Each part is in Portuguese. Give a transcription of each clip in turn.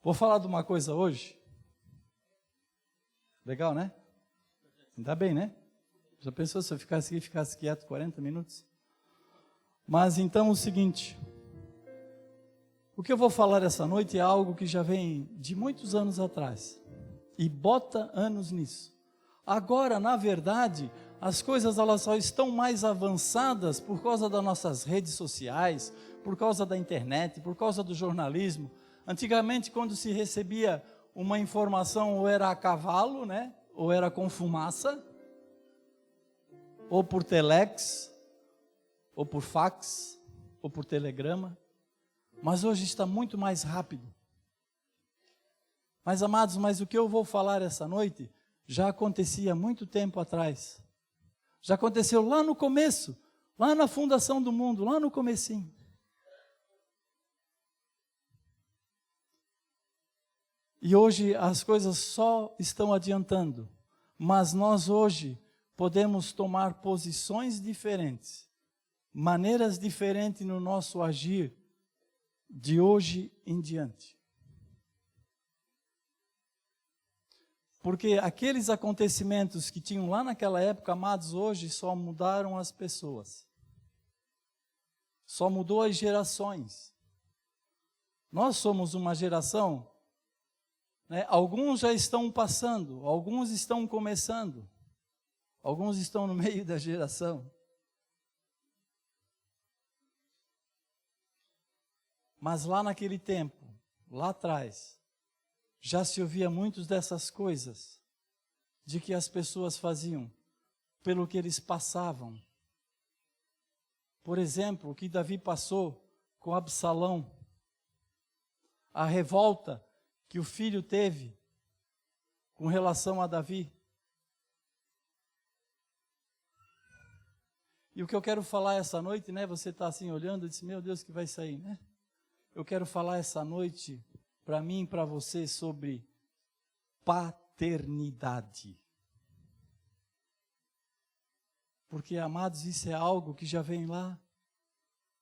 Vou falar de uma coisa hoje. Legal, né? Ainda bem, né? Já pensou se eu ficasse quieto 40 minutos? Mas então o seguinte, o que eu vou falar essa noite é algo que já vem de muitos anos atrás. E bota anos nisso. Agora, na verdade, as coisas elas só estão mais avançadas por causa das nossas redes sociais, por causa da internet, por causa do jornalismo. Antigamente, quando se recebia uma informação, ou era a cavalo, né? Ou era com fumaça, ou por telex, ou por fax, ou por telegrama. Mas hoje está muito mais rápido. Mas, amados, o que eu vou falar essa noite já acontecia há muito tempo atrás. Já aconteceu lá no começo, lá na fundação do mundo, lá no comecinho. E hoje as coisas só estão adiantando, mas nós hoje podemos tomar posições diferentes, maneiras diferentes no nosso agir de hoje em diante. Porque aqueles acontecimentos que tinham lá naquela época, amados, hoje só mudaram as pessoas. Só mudou as gerações. Nós somos uma geração, né? Alguns já estão passando, alguns estão começando, alguns estão no meio da geração. Mas lá naquele tempo, lá atrás, já se ouvia muitas dessas coisas, de que as pessoas faziam, pelo que eles passavam. Por exemplo, o que Davi passou com Absalão, a revolta que o filho teve com relação a Davi. E o que eu quero falar essa noite, né? Você está assim olhando e disse, meu Deus, que vai sair, né? Eu quero falar essa noite, para mim e para você, sobre paternidade. Porque, amados, isso é algo que já vem lá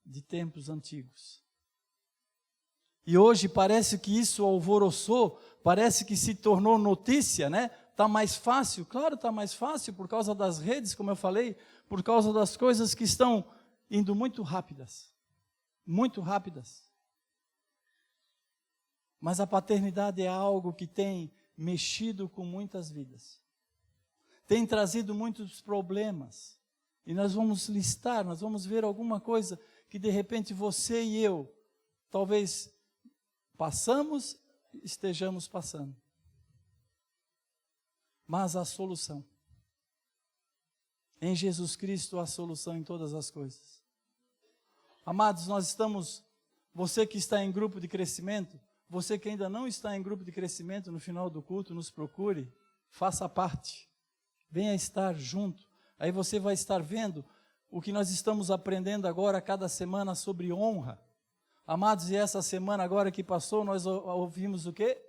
de tempos antigos. E hoje parece que isso alvoroçou, parece que se tornou notícia, né? Está mais fácil, claro, está mais fácil por causa das redes, como eu falei, por causa das coisas que estão indo muito rápidas. Muito rápidas. Mas a paternidade é algo que tem mexido com muitas vidas. Tem trazido muitos problemas. E nós vamos listar, nós vamos ver alguma coisa que de repente você e eu, talvez passamos, estejamos passando. Mas a solução. Em Jesus Cristo há solução em todas as coisas. Amados, nós estamos, você que está em grupo de crescimento, você que ainda não está em grupo de crescimento, no final do culto, nos procure, faça parte, venha estar junto. Aí você vai estar vendo o que nós estamos aprendendo agora, cada semana, sobre honra. Amados, e essa semana agora que passou, nós ouvimos o quê?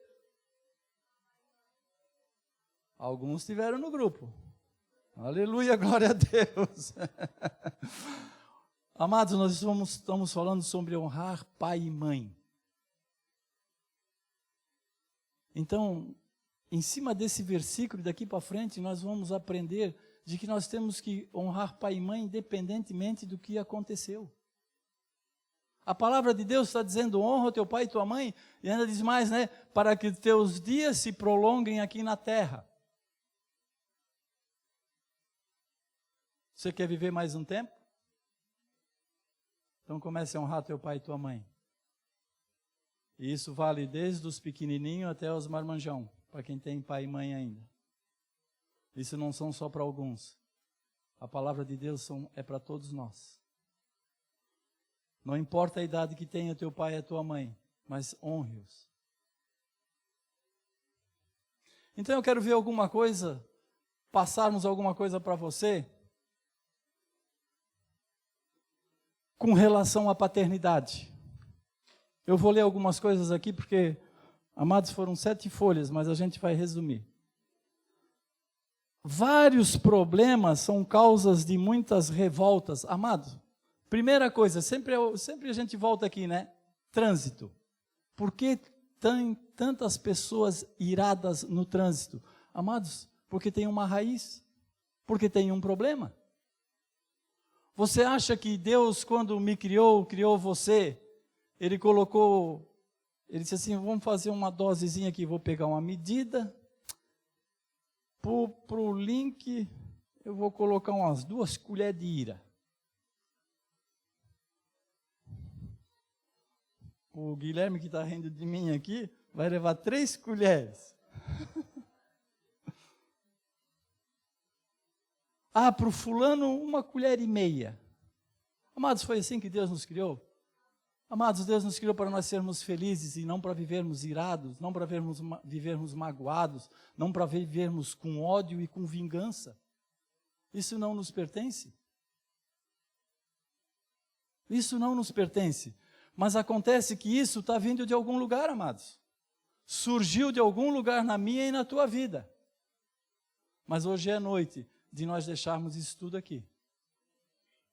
Alguns estiveram no grupo. Aleluia, glória a Deus. Amados, nós estamos falando sobre honrar pai e mãe. Então, em cima desse versículo, daqui para frente, nós vamos aprender de que nós temos que honrar pai e mãe independentemente do que aconteceu. A palavra de Deus está dizendo, honra o teu pai e tua mãe, e ainda diz mais, né? Para que teus dias se prolonguem aqui na terra. Você quer viver mais um tempo? Então comece a honrar teu pai e tua mãe. E isso vale desde os pequenininhos até os marmanjão, para quem tem pai e mãe ainda. Isso não são só para alguns. A palavra de Deus é para todos nós. Não importa a idade que tenha teu pai e a tua mãe, mas honre-os. Então eu quero ver alguma coisa, passarmos alguma coisa para você, com relação à paternidade. Eu vou ler algumas coisas aqui, porque, amados, foram 7 folhas, mas a gente vai resumir. Vários problemas são causas de muitas revoltas. Amado, primeira coisa, sempre a gente volta aqui, né? Trânsito. Por que tantas pessoas iradas no trânsito? Amados, porque tem uma raiz, porque tem um problema. Você acha que Deus, quando me criou você, Ele disse assim, vamos fazer uma dosezinha aqui, vou pegar uma medida, para o link, eu vou colocar umas 2 colheres de ira. O Guilherme, que está rindo de mim aqui, vai levar 3 colheres. Para o fulano, 1,5 colheres. Amados, foi assim que Deus nos criou? Amados, Deus nos criou para nós sermos felizes e não para vivermos irados, não para vivermos magoados, não para vivermos com ódio e com vingança. Isso não nos pertence. Isso não nos pertence. Mas acontece que isso está vindo de algum lugar, amados. Surgiu de algum lugar na minha e na tua vida. Mas hoje é noite de nós deixarmos isso tudo aqui.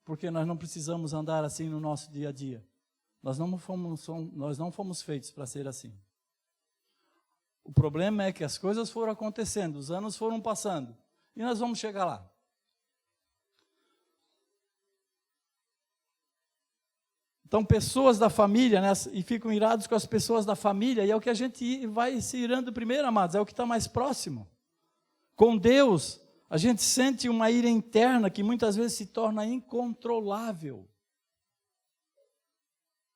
Porque nós não precisamos andar assim no nosso dia a dia. Nós não fomos feitos para ser assim. O problema é que as coisas foram acontecendo, os anos foram passando. E nós vamos chegar lá. Então, pessoas da família, né, e ficam irados com as pessoas da família, e é o que a gente vai se irando primeiro, amados, é o que está mais próximo. Com Deus, a gente sente uma ira interna que muitas vezes se torna incontrolável.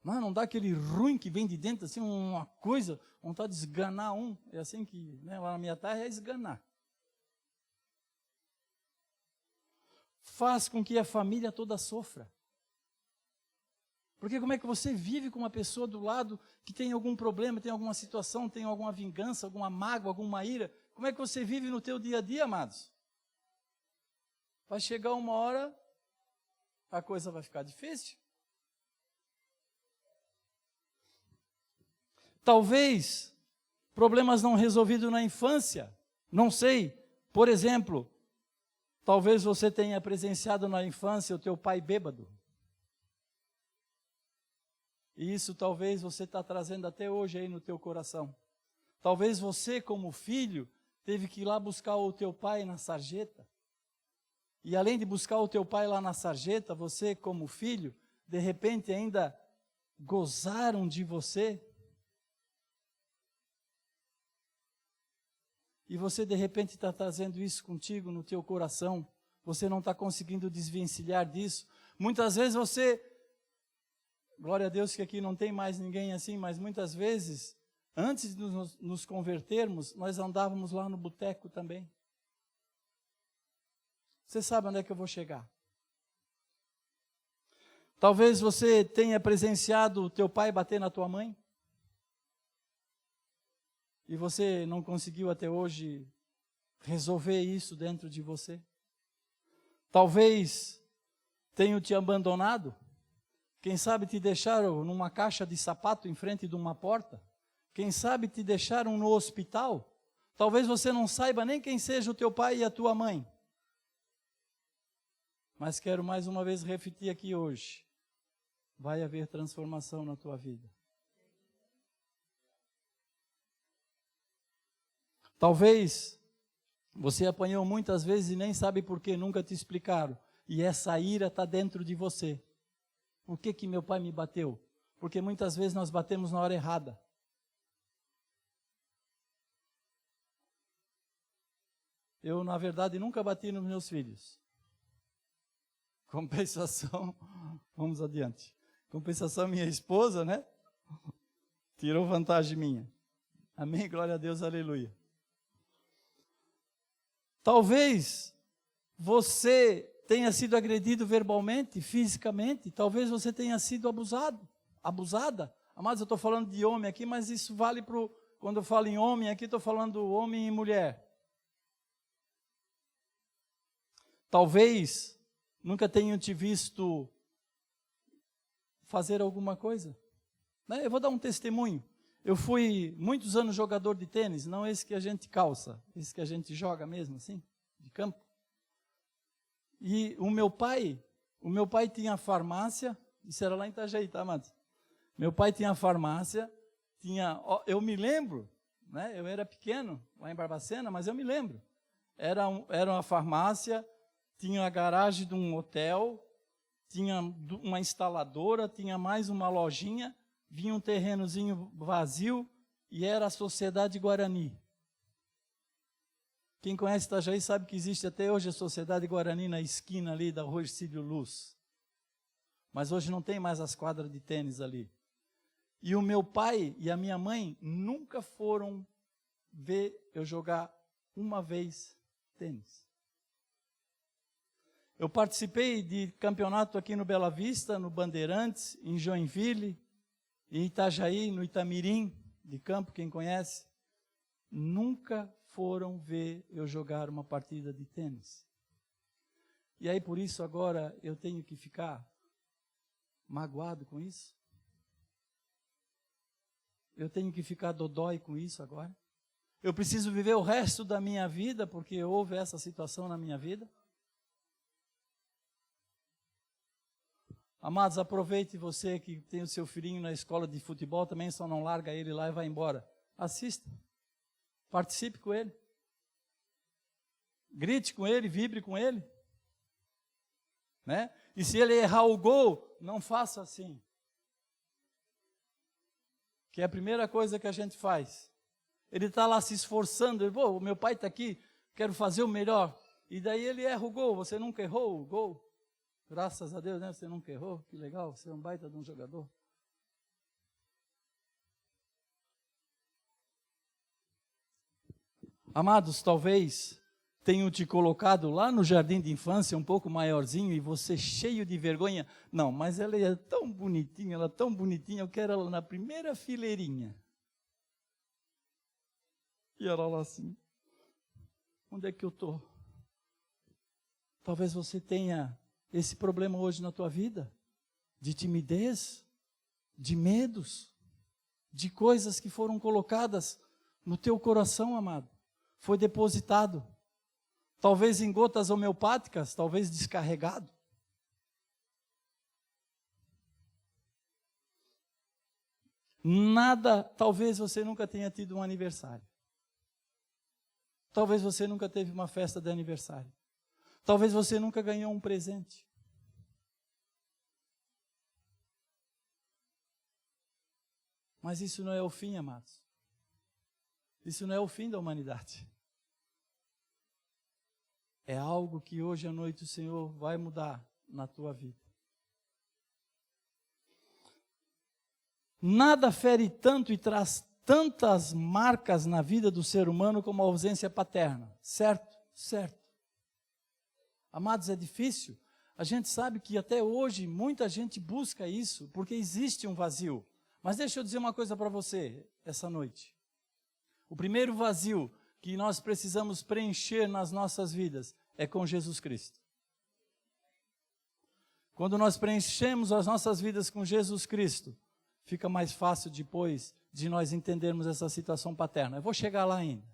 Não dá aquele ruim que vem de dentro, assim, uma coisa, vontade de esganar um. É assim que, né, lá na minha terra é esganar. Faz com que a família toda sofra. Porque como é que você vive com uma pessoa do lado que tem algum problema, tem alguma situação, tem alguma vingança, alguma mágoa, alguma ira? Como é que você vive no teu dia a dia, amados? Vai chegar uma hora, a coisa vai ficar difícil. Talvez problemas não resolvidos na infância, não sei. Por exemplo, talvez você tenha presenciado na infância o teu pai bêbado. E isso talvez você está trazendo até hoje aí no teu coração. Talvez você, como filho, teve que ir lá buscar o teu pai na sarjeta. E além de buscar o teu pai lá na sarjeta, você, como filho, de repente ainda gozaram de você. E você de repente está trazendo isso contigo no teu coração. Você não está conseguindo desvencilhar disso. Muitas vezes você... Glória a Deus que aqui não tem mais ninguém assim, mas muitas vezes, antes de nos convertermos, nós andávamos lá no boteco também. Você sabe onde é que eu vou chegar? Talvez você tenha presenciado o teu pai bater na tua mãe. E você não conseguiu até hoje resolver isso dentro de você. Talvez tenham te abandonado. Quem sabe te deixaram numa caixa de sapato em frente de uma porta. Quem sabe te deixaram no hospital. Talvez você não saiba nem quem seja o teu pai e a tua mãe. Mas quero mais uma vez repetir aqui hoje. Vai haver transformação na tua vida. Talvez você apanhou muitas vezes e nem sabe por que, nunca te explicaram. E essa ira está dentro de você. Por que meu pai me bateu? Porque muitas vezes nós batemos na hora errada. Eu, na verdade, nunca bati nos meus filhos. Compensação, vamos adiante. Compensação, minha esposa, né? Tirou vantagem minha. Amém? Glória a Deus, aleluia. Talvez você tenha sido agredido verbalmente, fisicamente, talvez você tenha sido abusada. Amados, eu estou falando de homem aqui, mas isso vale para quando eu falo em homem aqui, estou falando homem e mulher. Talvez nunca tenham te visto fazer alguma coisa. Eu vou dar um testemunho. Eu fui muitos anos jogador de tênis, não esse que a gente calça, esse que a gente joga mesmo, assim, de campo. E o meu pai tinha farmácia, isso era lá em Itajaí, tá, amados? Meu pai tinha farmácia, eu me lembro, né? Eu era pequeno lá em Barbacena, mas eu me lembro. Era uma farmácia, tinha a garagem de um hotel, tinha uma instaladora, tinha mais uma lojinha, vinha um terrenozinho vazio e era a Sociedade Guarani. Quem conhece Itajaí sabe que existe até hoje a Sociedade Guarani na esquina ali da Rua Ercílio Luz. Mas hoje não tem mais as quadras de tênis ali. E o meu pai e a minha mãe nunca foram ver eu jogar uma vez tênis. Eu participei de campeonato aqui no Bela Vista, no Bandeirantes, em Joinville, em Itajaí, no Itamirim, de campo, quem conhece. Nunca foram ver eu jogar uma partida de tênis. E aí, por isso, agora, eu tenho que ficar magoado com isso? Eu tenho que ficar dodói com isso agora? Eu preciso viver o resto da minha vida porque houve essa situação na minha vida? Amados, aproveite você que tem o seu filhinho na escola de futebol, também só não larga ele lá e vai embora. Assista. Participe com ele. Grite com ele, vibre com ele. Né? E se ele errar o gol, não faça assim. Que é a primeira coisa que a gente faz. Ele está lá se esforçando, ele, o meu pai está aqui, quero fazer o melhor. E daí ele erra o gol, você nunca errou o gol? Graças a Deus, né? Você nunca errou, que legal, você é um baita de um jogador. Amados, talvez tenham te colocado lá no jardim de infância, um pouco maiorzinho, e você cheio de vergonha. Não, mas ela é tão bonitinha, eu quero ela na primeira fileirinha. E ela lá assim, onde é que eu estou? Talvez você tenha esse problema hoje na tua vida, de timidez, de medos, de coisas que foram colocadas no teu coração, amado. Foi depositado. Talvez em gotas homeopáticas, talvez descarregado. Nada, talvez você nunca tenha tido um aniversário. Talvez você nunca teve uma festa de aniversário. Talvez você nunca ganhou um presente. Mas isso não é o fim, amados. Isso não é o fim da humanidade. É algo que hoje à noite o Senhor vai mudar na tua vida. Nada fere tanto e traz tantas marcas na vida do ser humano como a ausência paterna. Certo? Certo. Amados, é difícil. A gente sabe que até hoje muita gente busca isso, porque existe um vazio. Mas deixa eu dizer uma coisa para você essa noite. O primeiro vazio que nós precisamos preencher nas nossas vidas é com Jesus Cristo. Quando nós preenchemos as nossas vidas com Jesus Cristo, fica mais fácil depois de nós entendermos essa situação paterna. Eu vou chegar lá ainda.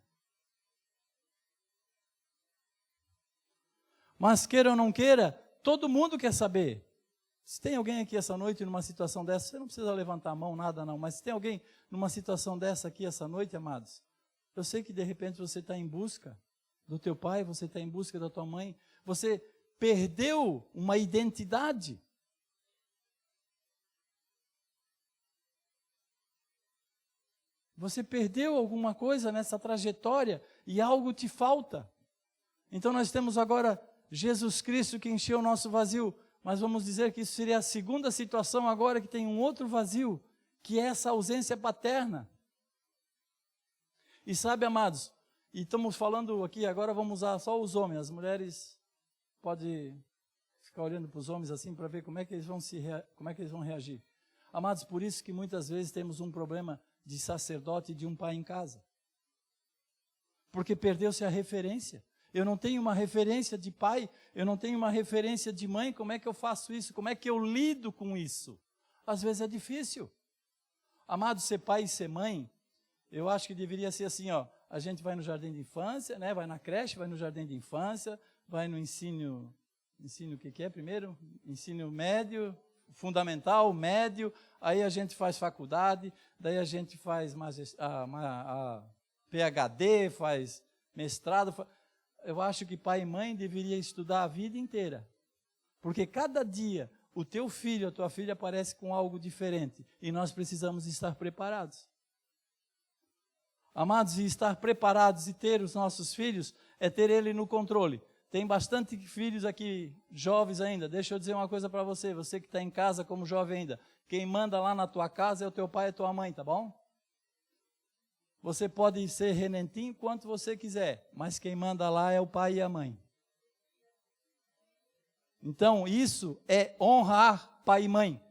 Mas queira ou não queira, todo mundo quer saber. Se tem alguém aqui essa noite numa situação dessa, você não precisa levantar a mão, nada não, mas se tem alguém numa situação dessa aqui essa noite, amados, eu sei que de repente você está em busca do teu pai, você está em busca da tua mãe, você perdeu uma identidade. Você perdeu alguma coisa nessa trajetória e algo te falta. Então nós temos agora Jesus Cristo que encheu o nosso vazio, mas vamos dizer que isso seria a segunda situação agora que tem um outro vazio, que é essa ausência paterna. E sabe, amados, e estamos falando aqui, agora vamos usar só os homens, as mulheres podem ficar olhando para os homens assim para ver como é que eles vão reagir. Amados, por isso que muitas vezes temos um problema de sacerdote e de um pai em casa. Porque perdeu-se a referência. Eu não tenho uma referência de pai, eu não tenho uma referência de mãe, como é que eu faço isso? Como é que eu lido com isso? Às vezes é difícil. Amado, ser pai e ser mãe, eu acho que deveria ser assim, ó, a gente vai no jardim de infância, né, vai na creche, vai no jardim de infância, vai no ensino o que é primeiro? Ensino médio, fundamental, médio, aí a gente faz faculdade, daí a gente faz PhD, faz mestrado. Eu acho que pai e mãe deveria estudar a vida inteira, porque cada dia o teu filho, a tua filha aparece com algo diferente, e nós precisamos estar preparados. Amados, e estar preparados e ter os nossos filhos é ter ele no controle. Tem bastante filhos aqui, jovens ainda. Deixa eu dizer uma coisa para você, você que está em casa como jovem ainda. Quem manda lá na tua casa é o teu pai e a tua mãe, tá bom? Você pode ser renentinho quanto você quiser, mas quem manda lá é o pai e a mãe. Então, isso é honrar pai e mãe.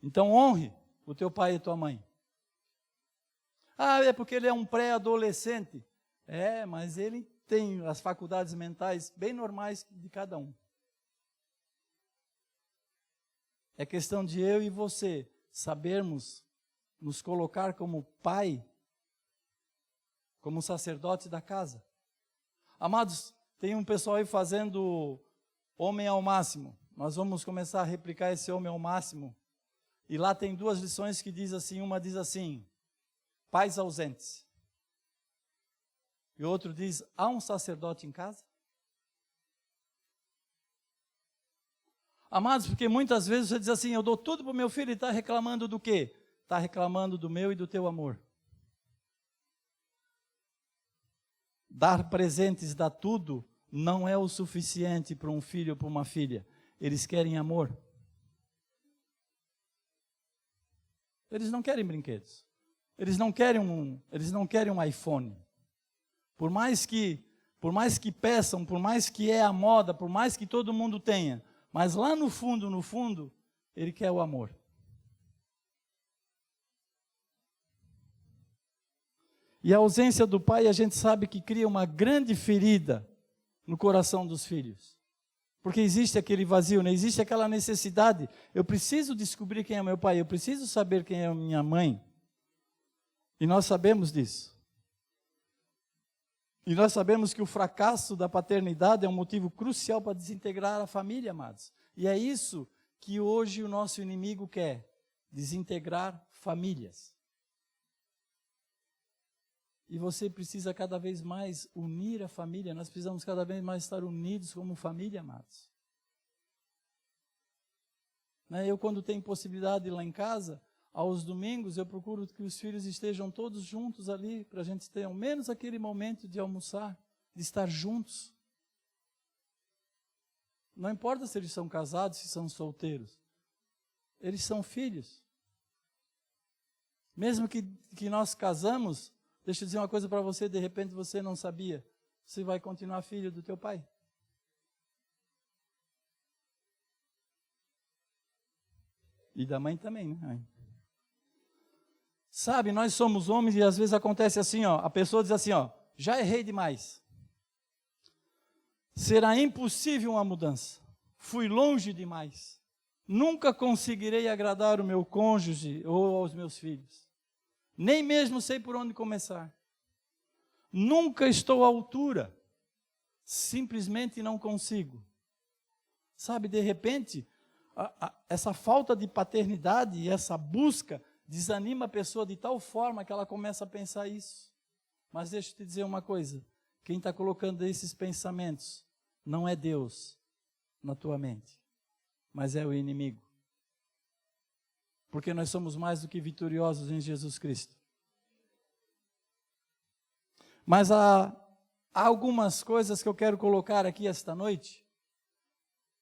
Então, honre o teu pai e a tua mãe. Ah, é porque ele é um pré-adolescente. É, mas ele tem as faculdades mentais bem normais de cada um. É questão de eu e você sabermos nos colocar como pai, como sacerdote da casa. Amados, tem um pessoal aí fazendo homem ao máximo. Nós vamos começar a replicar esse homem ao máximo. E lá tem 2 lições que diz assim, uma diz assim, pais ausentes. E o outro diz, há um sacerdote em casa? Amados, porque muitas vezes você diz assim, eu dou tudo para o meu filho e está reclamando do quê? Está reclamando do meu e do teu amor. Dar presentes, dar tudo, não é o suficiente para um filho ou para uma filha. Eles querem amor. Eles não querem brinquedos. Eles não querem um iPhone. Por mais que peçam, por mais que é a moda, por mais que todo mundo tenha, mas lá no fundo, ele quer o amor. E a ausência do pai, a gente sabe que cria uma grande ferida no coração dos filhos. Porque existe aquele vazio, né? Existe aquela necessidade. Eu preciso descobrir quem é meu pai, eu preciso saber quem é minha mãe. E nós sabemos disso. E nós sabemos que o fracasso da paternidade é um motivo crucial para desintegrar a família, amados. E é isso que hoje o nosso inimigo quer, desintegrar famílias. E você precisa cada vez mais unir a família, nós precisamos cada vez mais estar unidos como família, amados. Eu, quando tenho possibilidade lá em casa, aos domingos, eu procuro que os filhos estejam todos juntos ali, para a gente ter ao menos aquele momento de almoçar, de estar juntos. Não importa se eles são casados, se são solteiros. Eles são filhos. Mesmo que nós casamos, deixa eu dizer uma coisa para você, de repente você não sabia, você vai continuar filho do teu pai. E da mãe também, né? Sabe, nós somos homens e às vezes acontece assim, a pessoa diz assim, já errei demais. Será impossível uma mudança. Fui longe demais. Nunca conseguirei agradar o meu cônjuge ou aos meus filhos. Nem mesmo sei por onde começar. Nunca estou à altura. Simplesmente não consigo. Sabe, de repente, essa falta de paternidade e essa busca desanima a pessoa de tal forma que ela começa a pensar isso. Mas deixa eu te dizer uma coisa, quem está colocando esses pensamentos não é Deus na tua mente, mas é o inimigo. Porque nós somos mais do que vitoriosos em Jesus Cristo. Mas há algumas coisas que eu quero colocar aqui esta noite,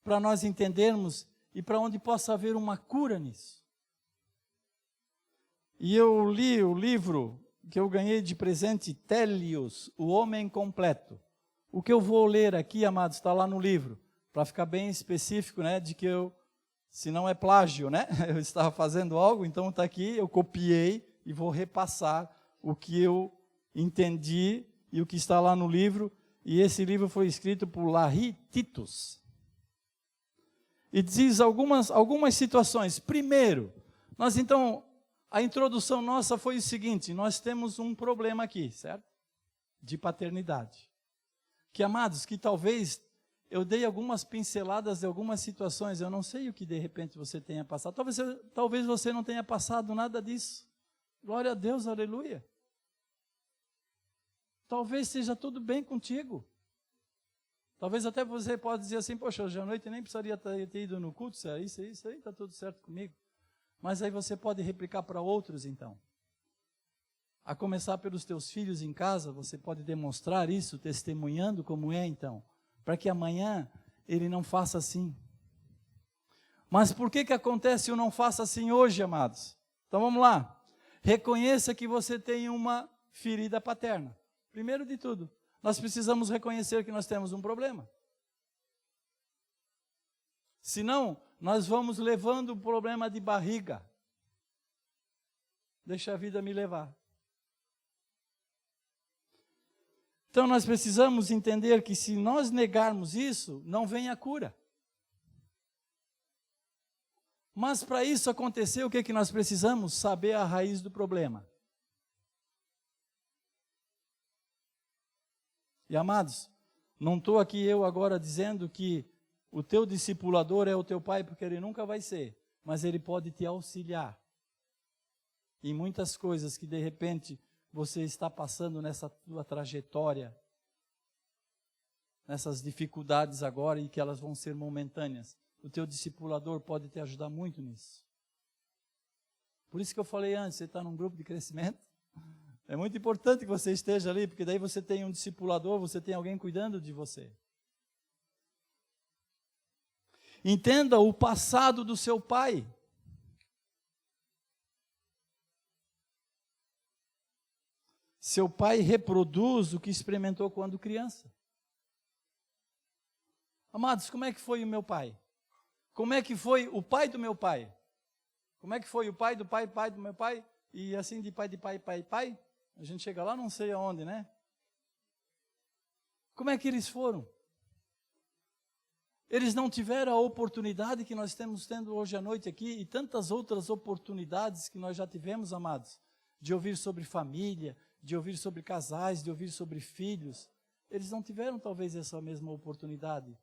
para nós entendermos e para onde possa haver uma cura nisso. E eu li o livro que eu ganhei de presente, Télios, o Homem Completo. O que eu vou ler aqui, amados, está lá no livro, para ficar bem específico, né, de que se não é plágio, né, eu estava fazendo algo, então está aqui, eu copiei e vou repassar o que eu entendi e o que está lá no livro, e esse livro foi escrito por Larry Titus. E diz algumas situações. Primeiro, nós então, a introdução nossa foi o seguinte, nós temos um problema aqui, certo? De paternidade. Que, amados, que talvez eu dei algumas pinceladas de algumas situações, eu não sei o que de repente você tenha passado. Talvez você não tenha passado nada disso. Glória a Deus, aleluia. Talvez seja tudo bem contigo. Talvez até você pode dizer assim, poxa, hoje à noite eu nem precisaria ter ido no culto, isso aí, está tudo certo comigo. Mas aí você pode replicar para outros então. A começar pelos teus filhos em casa, você pode demonstrar isso, testemunhando como é então, para que amanhã ele não faça assim. Mas por que acontece o não faça assim hoje, amados? Então vamos lá. Reconheça que você tem uma ferida paterna. Primeiro de tudo, nós precisamos reconhecer que nós temos um problema. Senão, nós vamos levando o problema de barriga. Deixa a vida me levar. Então nós precisamos entender que se nós negarmos isso, não vem a cura. Mas para isso acontecer, o que nós precisamos? Saber a raiz do problema. E amados, não estou aqui eu agora dizendo que o teu discipulador é o teu pai, porque ele nunca vai ser, mas ele pode te auxiliar em muitas coisas que de repente você está passando nessa tua trajetória, nessas dificuldades agora e que elas vão ser momentâneas. O teu discipulador pode te ajudar muito nisso. Por isso que eu falei antes, você está num grupo de crescimento, é muito importante que você esteja ali, porque daí você tem um discipulador, você tem alguém cuidando de você. Entenda o passado do seu pai. Seu pai reproduz o que experimentou quando criança. Amados, como é que foi o meu pai? Como é que foi o pai do meu pai? Como é que foi o pai do pai, pai do meu pai? E assim de pai, pai? A gente chega lá, não sei aonde, né? Como é que eles foram? Eles não tiveram a oportunidade que nós estamos tendo hoje à noite aqui e tantas outras oportunidades que nós já tivemos, amados, de ouvir sobre família, de ouvir sobre casais, de ouvir sobre filhos. Eles não tiveram talvez essa mesma oportunidade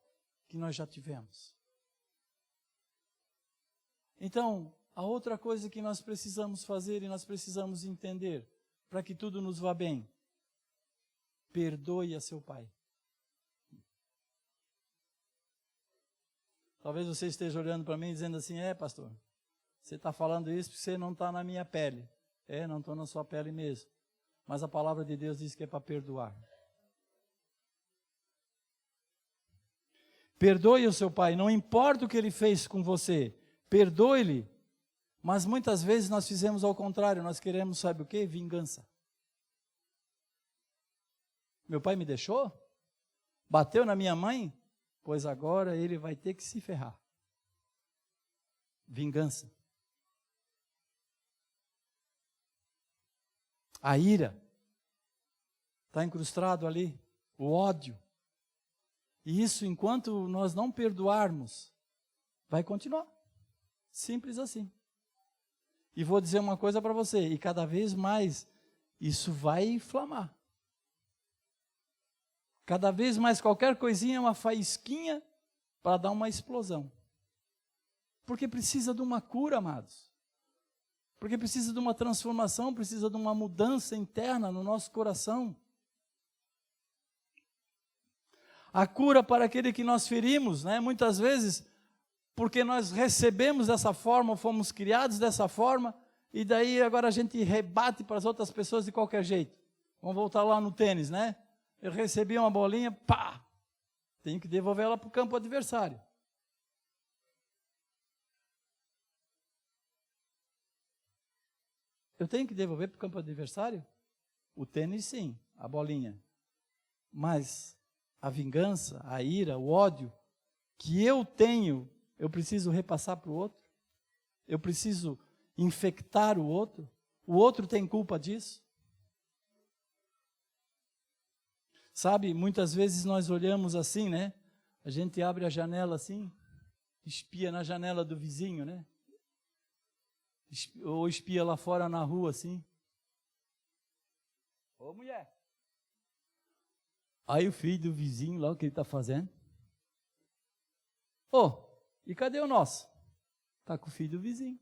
que nós já tivemos. Então, a outra coisa que nós precisamos fazer e nós precisamos entender, para que tudo nos vá bem, perdoe a seu pai. Talvez você esteja olhando para mim e dizendo assim, pastor, você está falando isso porque você não está na minha pele. Não estou na sua pele mesmo. Mas a palavra de Deus diz que é para perdoar. Perdoe o seu pai, não importa o que ele fez com você, perdoe-lhe. Mas muitas vezes nós fizemos ao contrário, nós queremos, sabe o quê? Vingança. Meu pai me deixou? Bateu na minha mãe? Pois agora ele vai ter que se ferrar. Vingança. A ira está incrustado ali, o ódio. E isso, enquanto nós não perdoarmos, vai continuar. Simples assim. E vou dizer uma coisa para você, e cada vez mais isso vai inflamar. Cada vez mais qualquer coisinha é uma faísquinha para dar uma explosão. Porque precisa de uma cura, amados. Porque precisa de uma transformação, precisa de uma mudança interna no nosso coração. A cura para aquele que nós ferimos, né? Muitas vezes, porque nós recebemos dessa forma, fomos criados dessa forma, e daí agora a gente rebate para as outras pessoas de qualquer jeito. Vamos voltar lá no tênis, né? Eu recebi uma bolinha, pá! Tenho que devolver ela para o campo adversário. Eu tenho que devolver para o campo adversário? O tênis sim, a bolinha. Mas a vingança, a ira, o ódio que eu tenho, eu preciso repassar para o outro? Eu preciso infectar o outro? O outro tem culpa disso? Sabe, muitas vezes nós olhamos assim, né? A gente abre a janela assim, espia na janela do vizinho, né? Ou espia lá fora na rua assim. Ô mulher! Aí o filho do vizinho lá, o que ele está fazendo? E cadê o nosso? Está com o filho do vizinho.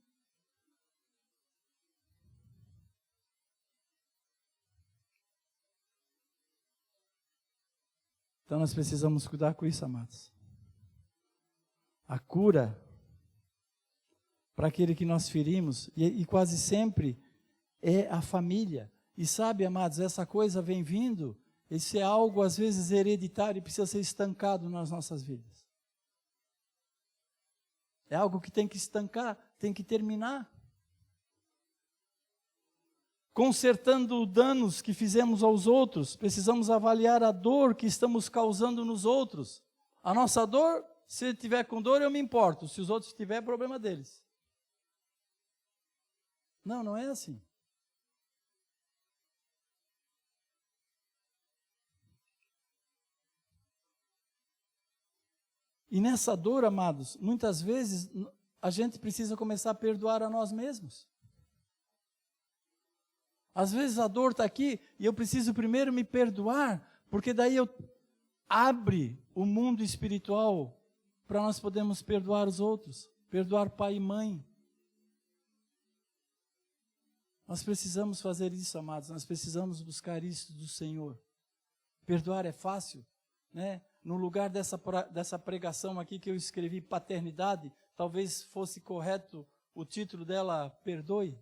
Então nós precisamos cuidar com isso, amados. A cura para aquele que nós ferimos, e quase sempre é a família. E sabe, amados, essa coisa vem vindo, isso é algo às vezes hereditário e precisa ser estancado nas nossas vidas. É algo que tem que estancar, tem que terminar. Consertando danos que fizemos aos outros, precisamos avaliar a dor que estamos causando nos outros. A nossa dor, se ele tiver com dor, eu me importo. Se os outros tiverem, é problema deles. Não é assim. E nessa dor, amados, muitas vezes a gente precisa começar a perdoar a nós mesmos. Às vezes a dor está aqui e eu preciso primeiro me perdoar, porque daí eu abre o mundo espiritual para nós podermos perdoar os outros, perdoar pai e mãe. Nós precisamos fazer isso, amados, nós precisamos buscar isso do Senhor. Perdoar é fácil, né? No lugar dessa pregação aqui que eu escrevi, paternidade, talvez fosse correto o título dela, perdoe.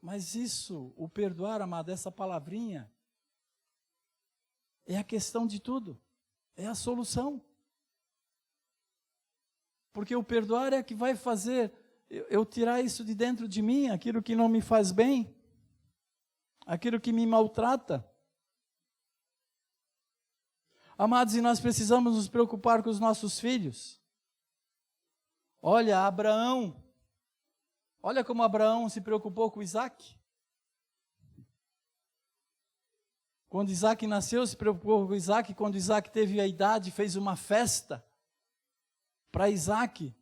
Mas isso, o perdoar, amado, essa palavrinha, é a questão de tudo, é a solução. Porque o perdoar é que vai fazer eu tirar isso de dentro de mim, aquilo que não me faz bem, aquilo que me maltrata. Amados, e nós precisamos nos preocupar com os nossos filhos. Olha, Abraão, olha como Abraão se preocupou com Isaac. Quando Isaac nasceu, se preocupou com Isaac. Quando Isaac teve a idade, fez uma festa para Isaac.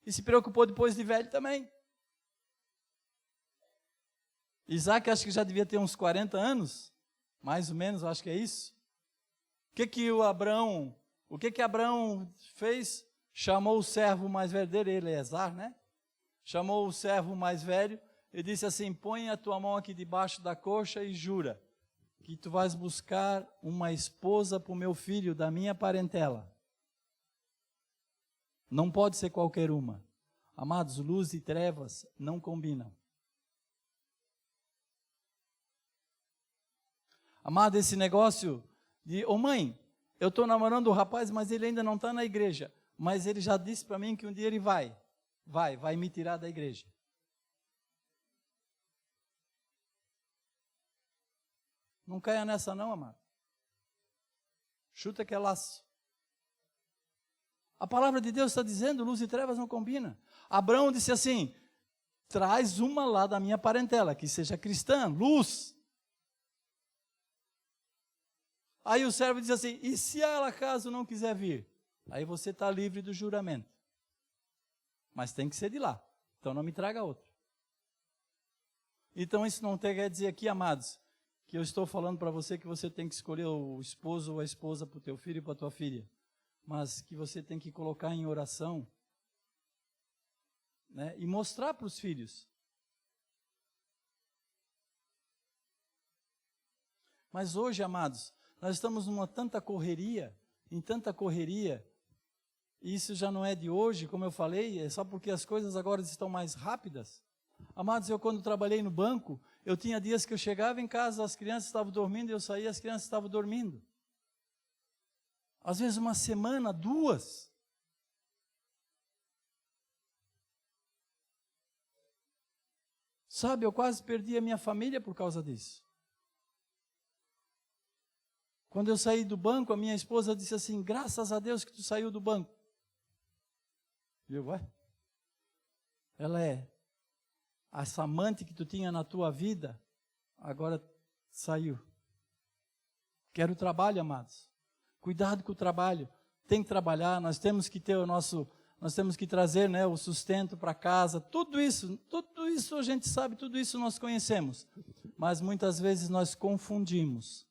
E se preocupou depois de velho também. Isaac acho que já devia ter uns 40 anos, mais ou menos, acho que é isso. O que Abraão fez? Chamou o servo mais velho dele, Eleazar, né? Chamou o servo mais velho e disse assim: põe a tua mão aqui debaixo da coxa e jura que tu vais buscar uma esposa para o meu filho da minha parentela. Não pode ser qualquer uma. Amados, luz e trevas não combinam. Amado, esse negócio de, mãe, eu estou namorando o rapaz, mas ele ainda não está na igreja. Mas ele já disse para mim que um dia ele vai me tirar da igreja. Não caia nessa não, amado. Chuta que é laço. A palavra de Deus está dizendo, luz e trevas não combinam. Abraão disse assim, traz uma lá da minha parentela, que seja cristã, luz. Aí o servo diz assim, e se ela acaso não quiser vir? Aí você está livre do juramento. Mas tem que ser de lá. Então não me traga outra. Então isso não quer dizer aqui, amados, que eu estou falando para você que você tem que escolher o esposo ou a esposa para o teu filho e para a tua filha. Mas que você tem que colocar em oração, né, e mostrar para os filhos. Mas hoje, amados, nós estamos em tanta correria, e isso já não é de hoje, como eu falei, é só porque as coisas agora estão mais rápidas. Amados, eu quando trabalhei no banco, eu tinha dias que eu chegava em casa, as crianças estavam dormindo, eu saía, as crianças estavam dormindo. Às vezes uma semana, 2. Sabe, eu quase perdi a minha família por causa disso. Quando eu saí do banco, a minha esposa disse assim, graças a Deus que tu saiu do banco. E eu, ela é, essa amante que tu tinha na tua vida, agora saiu. Quero trabalho, amados. Cuidado com o trabalho, tem que trabalhar, nós temos que ter nós temos que trazer, né, o sustento para casa, tudo isso a gente sabe, tudo isso nós conhecemos, mas muitas vezes nós confundimos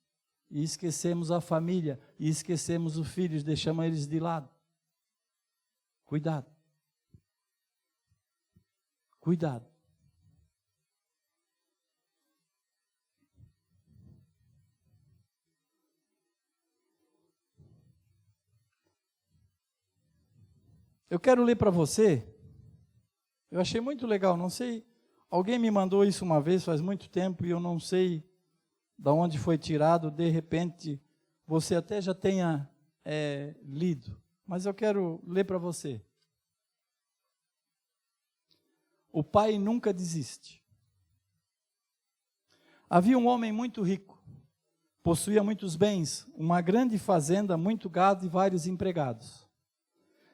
e esquecemos a família, e esquecemos os filhos, deixamos eles de lado. Cuidado. Cuidado. Eu quero ler para você, eu achei muito legal, não sei, alguém me mandou isso uma vez, faz muito tempo, e eu não sei de onde foi tirado, de repente, você até já tenha lido, mas eu quero ler para você. O pai nunca desiste. Havia um homem muito rico, possuía muitos bens, uma grande fazenda, muito gado e vários empregados.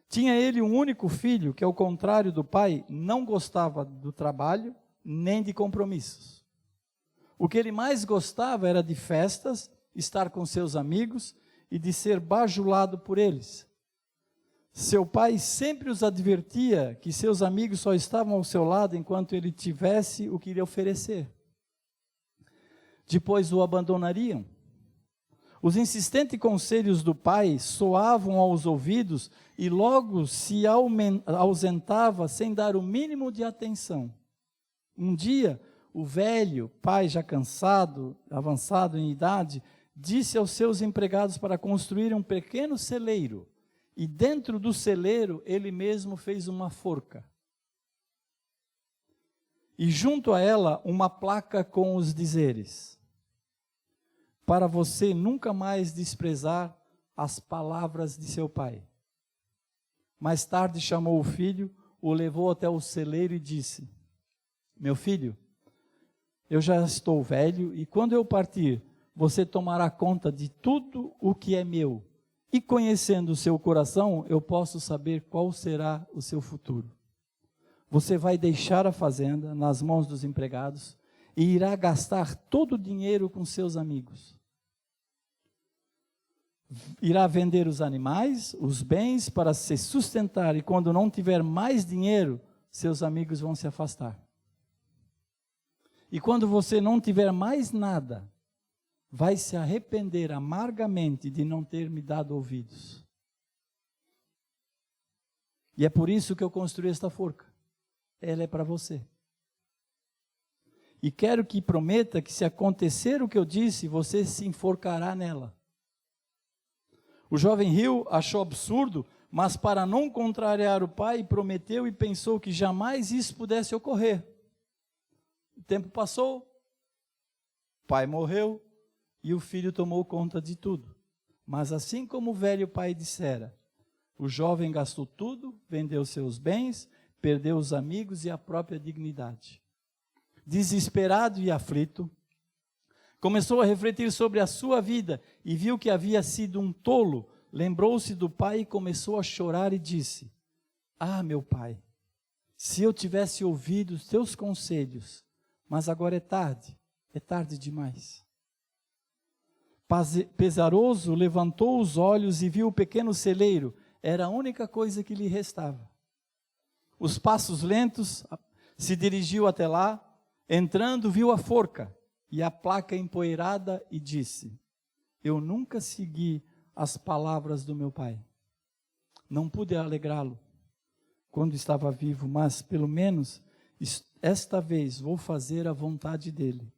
Tinha ele um único filho que, ao contrário do pai, não gostava do trabalho nem de compromissos. O que ele mais gostava era de festas, estar com seus amigos e de ser bajulado por eles. Seu pai sempre os advertia que seus amigos só estavam ao seu lado enquanto ele tivesse o que lhe oferecer. Depois o abandonariam. Os insistentes conselhos do pai soavam aos ouvidos e logo se ausentava sem dar o mínimo de atenção. Um dia, o velho, pai já cansado, avançado em idade, disse aos seus empregados para construir um pequeno celeiro, e dentro do celeiro ele mesmo fez uma forca. E junto a ela uma placa com os dizeres: para você nunca mais desprezar as palavras de seu pai. Mais tarde chamou o filho, o levou até o celeiro e disse: meu filho, eu já estou velho e quando eu partir, você tomará conta de tudo o que é meu. E conhecendo o seu coração, eu posso saber qual será o seu futuro. Você vai deixar a fazenda nas mãos dos empregados e irá gastar todo o dinheiro com seus amigos. Irá vender os animais, os bens para se sustentar, e quando não tiver mais dinheiro, seus amigos vão se afastar. E quando você não tiver mais nada, vai se arrepender amargamente de não ter me dado ouvidos. E é por isso que eu construí esta forca. Ela é para você. E quero que prometa que se acontecer o que eu disse, você se enforcará nela. O jovem riu, achou absurdo, mas para não contrariar o pai, prometeu e pensou que jamais isso pudesse ocorrer. O tempo passou, o pai morreu e o filho tomou conta de tudo. Mas assim como o velho pai dissera, o jovem gastou tudo, vendeu seus bens, perdeu os amigos e a própria dignidade. Desesperado e aflito, começou a refletir sobre a sua vida e viu que havia sido um tolo. Lembrou-se do pai e começou a chorar e disse: ah, meu pai, se eu tivesse ouvido os teus conselhos, mas agora é tarde demais. Pesaroso, levantou os olhos e viu o pequeno celeiro, era a única coisa que lhe restava. Os passos lentos, se dirigiu até lá, entrando viu a forca e a placa empoeirada e disse: eu nunca segui as palavras do meu pai. Não pude alegrá-lo quando estava vivo, mas pelo menos esta vez vou fazer a vontade dele.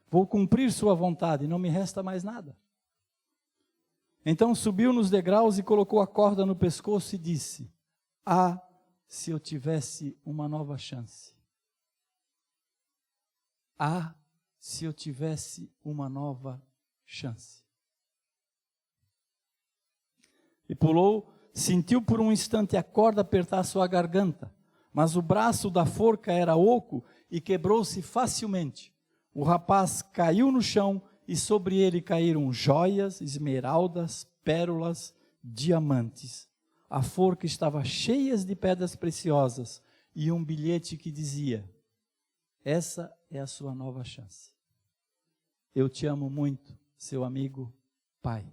Vou cumprir sua vontade, não me resta mais nada. Então subiu nos degraus e colocou a corda no pescoço e disse: ah, se eu tivesse uma nova chance. Ah, se eu tivesse uma nova chance. E pulou, sentiu por um instante a corda apertar sua garganta, mas o braço da forca era oco e quebrou-se facilmente. O rapaz caiu no chão e sobre ele caíram joias, esmeraldas, pérolas, diamantes. A forca estava cheia de pedras preciosas e um bilhete que dizia: essa é a sua nova chance. Eu te amo muito, seu amigo pai.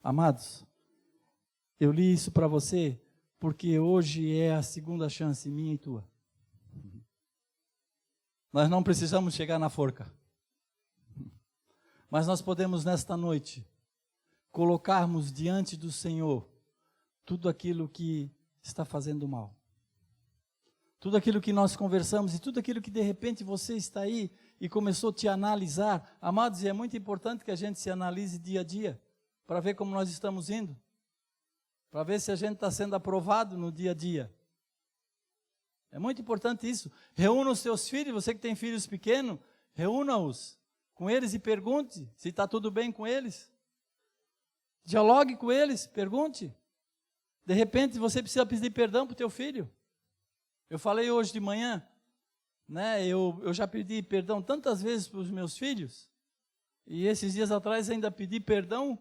Amados, eu li isso para você porque hoje é a segunda chance minha e tua. Nós não precisamos chegar na forca. Mas nós podemos nesta noite colocarmos diante do Senhor tudo aquilo que está fazendo mal. Tudo aquilo que nós conversamos e tudo aquilo que de repente você está aí e começou a te analisar. Amados, e é muito importante que a gente se analise dia a dia, para ver como nós estamos indo, para ver se a gente está sendo aprovado no dia a dia. É muito importante isso. Reúna os seus filhos, você que tem filhos pequenos, reúna-os com eles e pergunte se está tudo bem com eles. Dialogue com eles, pergunte. De repente você precisa pedir perdão para o teu filho. Eu falei hoje de manhã, né? Eu já pedi perdão tantas vezes para os meus filhos, e esses dias atrás ainda pedi perdão,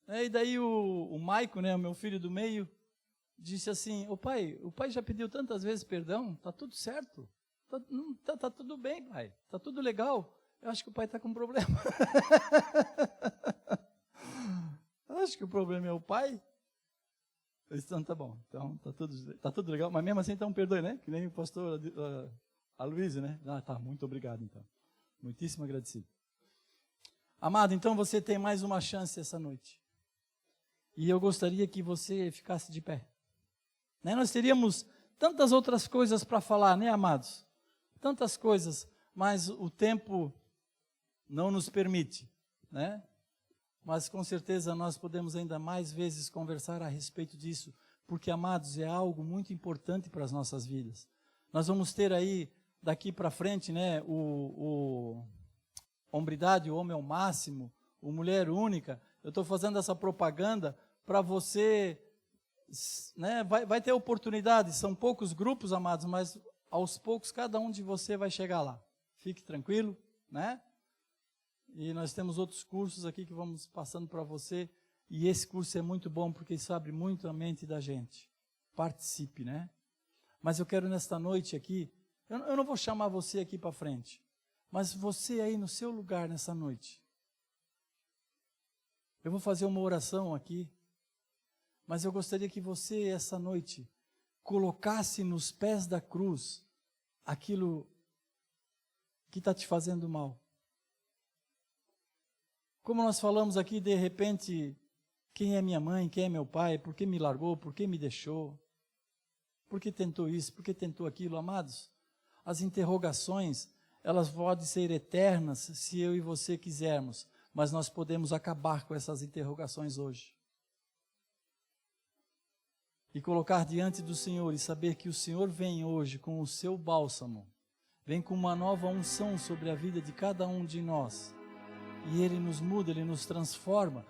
né? E daí o Maico, né, o meu filho do meio, disse assim: o pai já pediu tantas vezes perdão, está tudo certo, tá tudo bem, pai, está tudo legal. Eu acho que o pai está com um problema. Acho que o problema é o pai. Então tá bom, então tá tudo legal, mas mesmo assim então perdoe, né? Que nem o pastor Aloysio, né? Tá, muito obrigado então. Muitíssimo agradecido. Amado, então você tem mais uma chance essa noite. E eu gostaria que você ficasse de pé. Né? Nós teríamos tantas outras coisas para falar, né, amados? Tantas coisas, mas o tempo não nos permite, né? Mas com certeza nós podemos ainda mais vezes conversar a respeito disso, porque, amados, é algo muito importante para as nossas vidas. Nós vamos ter aí, daqui para frente, né, o hombridade, o homem ao máximo, o mulher única. Eu estou fazendo essa propaganda para você, né, vai ter oportunidade, são poucos grupos, amados, mas aos poucos cada um de você vai chegar lá. Fique tranquilo, né? E nós temos outros cursos aqui que vamos passando para você. E esse curso é muito bom porque isso abre muito a mente da gente. Participe, né? Mas eu quero nesta noite aqui, eu não vou chamar você aqui para frente, mas você aí no seu lugar nessa noite. Eu vou fazer uma oração aqui, mas eu gostaria que você essa noite colocasse nos pés da cruz aquilo que está te fazendo mal. Como nós falamos aqui, de repente, quem é minha mãe, quem é meu pai, por que me largou, por que me deixou, por que tentou isso, por que tentou aquilo, amados? As interrogações, elas podem ser eternas se eu e você quisermos, mas nós podemos acabar com essas interrogações hoje. E colocar diante do Senhor e saber que o Senhor vem hoje com o seu bálsamo, vem com uma nova unção sobre a vida de cada um de nós. E Ele nos muda, Ele nos transforma.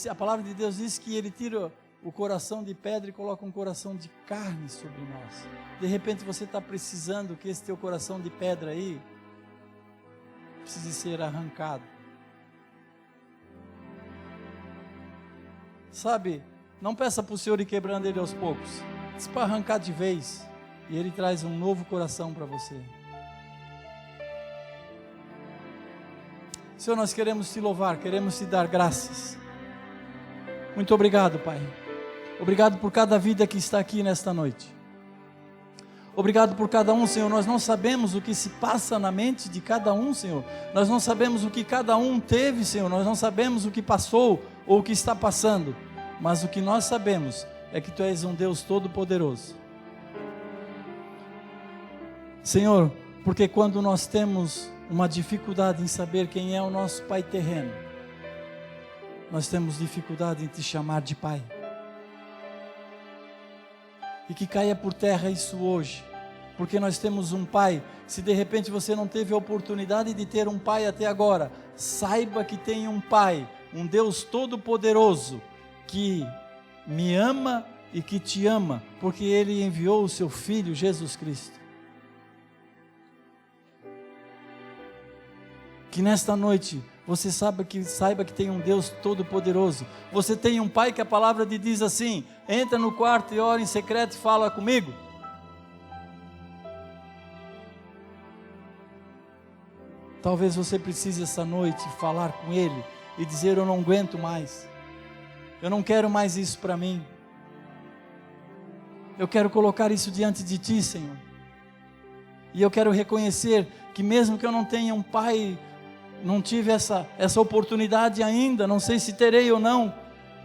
A palavra de Deus diz que Ele tira o coração de pedra e coloca um coração de carne sobre nós. De repente você está precisando que esse teu coração de pedra aí precise ser arrancado. Sabe, não peça para o Senhor ir quebrando ele aos poucos. Diz para arrancar de vez e Ele traz um novo coração para você. Senhor, nós queremos te louvar, queremos te dar graças. Muito obrigado, Pai. Obrigado por cada vida que está aqui nesta noite. Obrigado por cada um, Senhor. Nós não sabemos o que se passa na mente de cada um, Senhor. Nós não sabemos o que cada um teve, Senhor. Nós não sabemos o que passou ou o que está passando. Mas o que nós sabemos é que Tu és um Deus todo-poderoso. Senhor, porque quando nós temos uma dificuldade em saber quem é o nosso Pai terreno, nós temos dificuldade em Te chamar de Pai. E que caia por terra isso hoje, porque nós temos um Pai. Se de repente você não teve a oportunidade de ter um Pai até agora, saiba que tem um Pai, um Deus todo-poderoso, que me ama e que te ama, porque Ele enviou o Seu Filho, Jesus Cristo. Que nesta noite você saiba que tem um Deus todo-poderoso. Você tem um Pai que a palavra lhe diz assim: entra no quarto e ora em secreto e fala comigo. Talvez você precise essa noite falar com Ele e dizer: eu não aguento mais, eu não quero mais isso para mim, eu quero colocar isso diante de Ti, Senhor, e eu quero reconhecer que mesmo que eu não tenha um Pai não tive essa oportunidade ainda, não sei se terei ou não,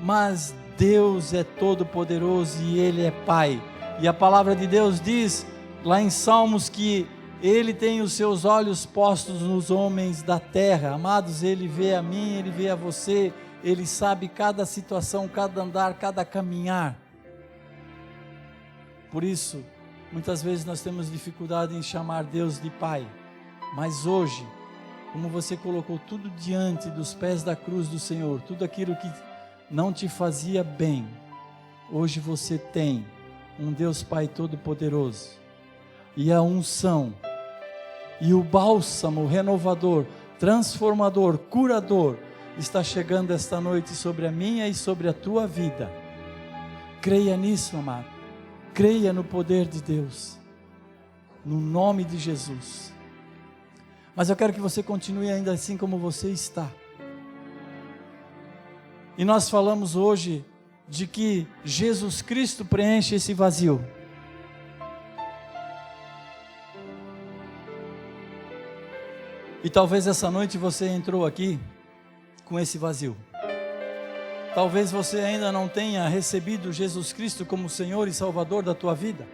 mas Deus é todo poderoso e Ele é Pai, e a palavra de Deus diz lá em Salmos que Ele tem os seus olhos postos nos homens da terra. Amados, Ele vê a mim, Ele vê a você, Ele sabe cada situação, cada andar, cada caminhar. Por isso, muitas vezes nós temos dificuldade em chamar Deus de Pai, mas hoje, como você colocou tudo diante dos pés da cruz do Senhor, tudo aquilo que não te fazia bem, hoje você tem um Deus Pai Todo-Poderoso, e a unção, e o bálsamo renovador, transformador, curador, está chegando esta noite sobre a minha e sobre a tua vida. Creia nisso, amado, creia no poder de Deus, no nome de Jesus. Mas eu quero que você continue ainda assim como você está. E nós falamos hoje de que Jesus Cristo preenche esse vazio. E talvez essa noite você entrou aqui com esse vazio. Talvez você ainda não tenha recebido Jesus Cristo como Senhor e Salvador da tua vida.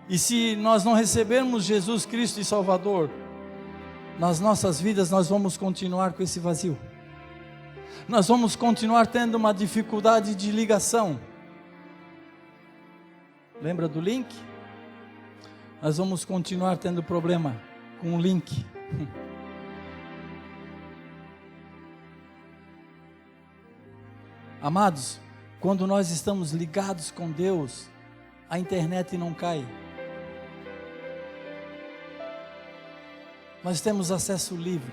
E se nós não recebermos Jesus Cristo e Salvador nas nossas vidas, nós vamos continuar com esse vazio. Nós vamos continuar tendo uma dificuldade de ligação. Lembra do link? Nós vamos continuar tendo problema com o link. Amados, quando nós estamos ligados com Deus, a internet não cai. Nós temos acesso livre.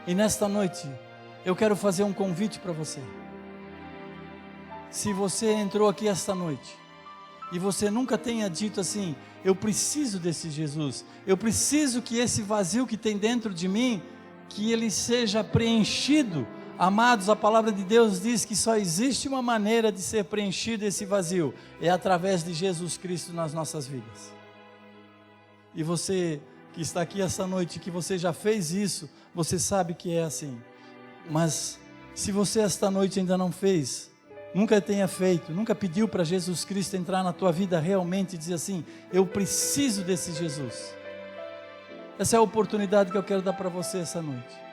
E nesta noite, eu quero fazer um convite para você. Se você entrou aqui esta noite, e você nunca tenha dito assim: eu preciso desse Jesus, eu preciso que esse vazio que tem dentro de mim, que ele seja preenchido. Amados, a palavra de Deus diz que só existe uma maneira de ser preenchido esse vazio, é através de Jesus Cristo nas nossas vidas. E você que está aqui essa noite, que você já fez isso, você sabe que é assim. Mas se você esta noite ainda não fez, nunca tenha feito, nunca pediu para Jesus Cristo entrar na tua vida realmente e dizer assim: eu preciso desse Jesus. Essa é a oportunidade que eu quero dar para você essa noite.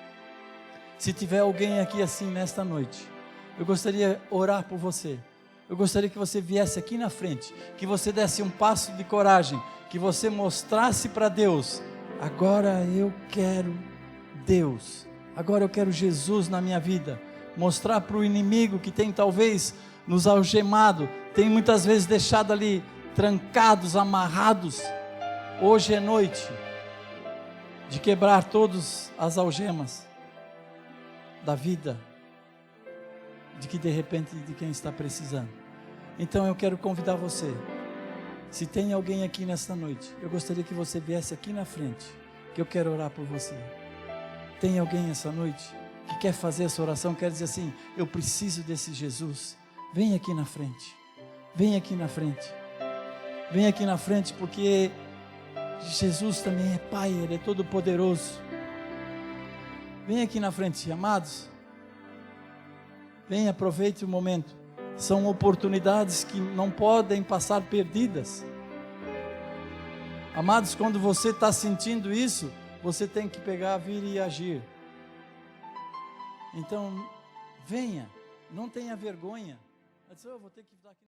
Se tiver alguém aqui assim nesta noite, eu gostaria de orar por você. Eu gostaria que você viesse aqui na frente, que você desse um passo de coragem, que você mostrasse para Deus: agora eu quero Deus, agora eu quero Jesus na minha vida. Mostrar para o inimigo que tem talvez nos algemado, tem muitas vezes deixado ali trancados, amarrados. Hoje é noite de quebrar todas as algemas da vida, de que de repente de quem está precisando. Então eu quero convidar você, se tem alguém aqui nesta noite, eu gostaria que você viesse aqui na frente, que eu quero orar por você. Tem alguém essa noite que quer fazer essa oração, quer dizer assim: eu preciso desse Jesus? Vem aqui na frente, vem aqui na frente, vem aqui na frente, porque Jesus também é Pai, Ele é todo poderoso. Vem aqui na frente, amados. Vem, aproveite o momento. São oportunidades que não podem passar perdidas. Amados, quando você está sentindo isso, você tem que pegar, vir e agir. Então, venha, não tenha vergonha. Eu vou ter que dar aqui.